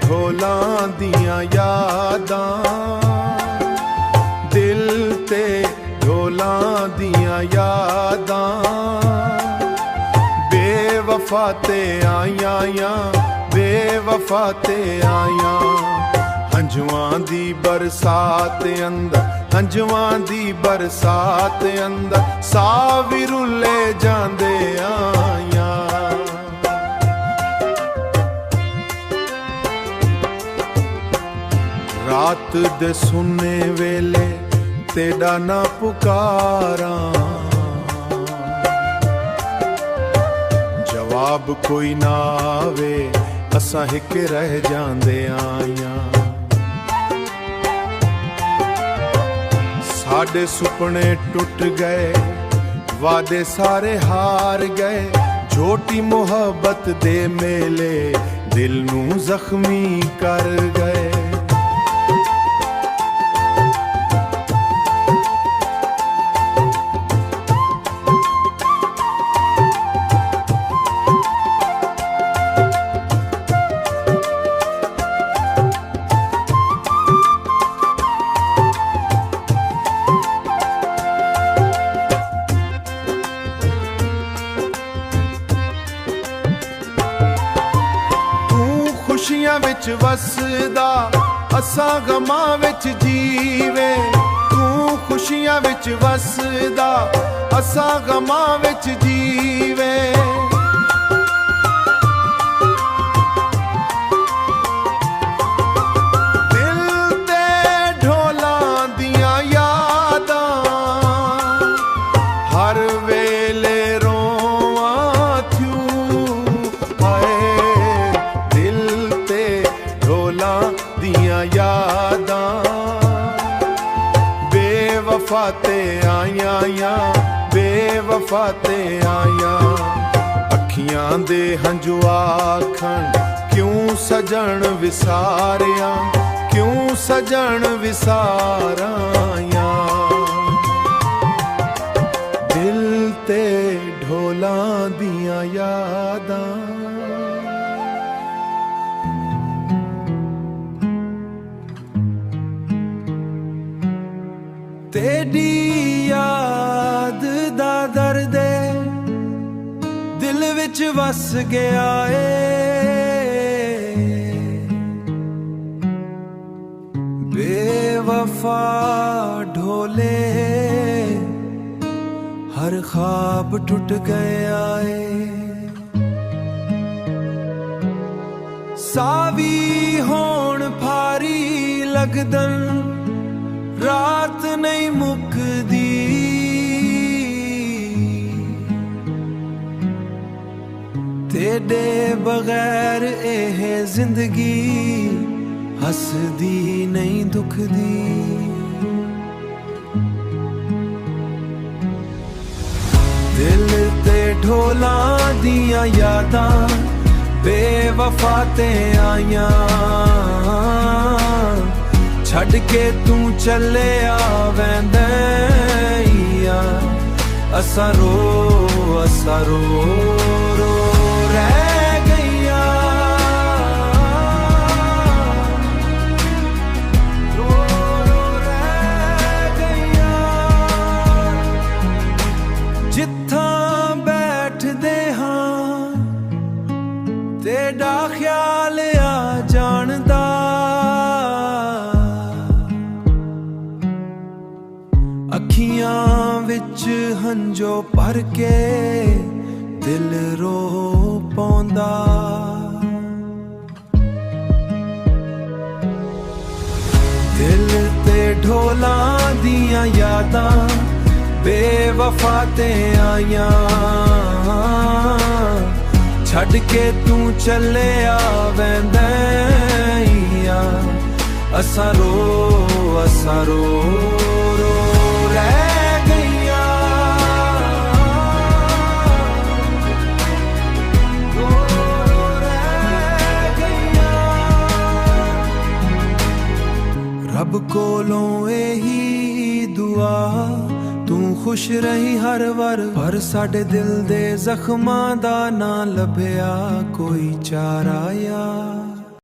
ढोलां दियां यादां, दिल ते ढोलां दियां यादां, बेवफा ते आईयां, बेवफा ते आईयां। हंजुआं दी बरसात अंदर, हंजुआं दी बरसात अंदर, साह भी रुले जांदे आईयां। रात दे सुन्ने वेले तेरा ना पुकारां, जवाब कोई ना आवे, असां हिक रह जांदे आईयां। साडे सुपने टुट गए, वादे सारे हार गए, झोटी मोहब्बत दे मेले दिल नू जख्मी कर गए। खुशियां विच वसदा, असां गमां विच जीवे। तू खुशियां विच वसदा, असां गमां विच जीवे। दिल ते ढोलां दियां यादां, हर वेले यादां, बेवफा ते आईयां, बेवफा ते आईयां। अखियां दे हंझू आखण, क्यों सजन विसारिया, क्यों सजन विसारिया। दिल ते ढोलां दियां यादां, तेरी याद दा दर्द दिल विच वस गया है। बेवफा ढोले हर ख्वाब टूट गया है। सावी होण भारी लगदन, रात नहीं मुकदी। तेरे बगैर एह जिंदगी हसदी नहीं दुखदी। दिल ते ढोलां दियां यादां, बेवफा ते आईयां। छड़ के तू चले आवेंदा, असां रो रो रह गईया। रो रो रह गईया। जित्थां बैठदे हां तेरा ख्याल आ जानदा। अखियां विच हंजो भर के दिल रो पौंदा। दिल ते ढोलां दियां यादां, बेवफा ते आईयां। छड़ के तू चले आवेंदा, असां रो रो रह गईया। रो रह गईया। रब कोलों यही दुआ, तू खुश रही हर वार। पर साडे दिल दे जख्मां दा ना लभया कोई चारा यार।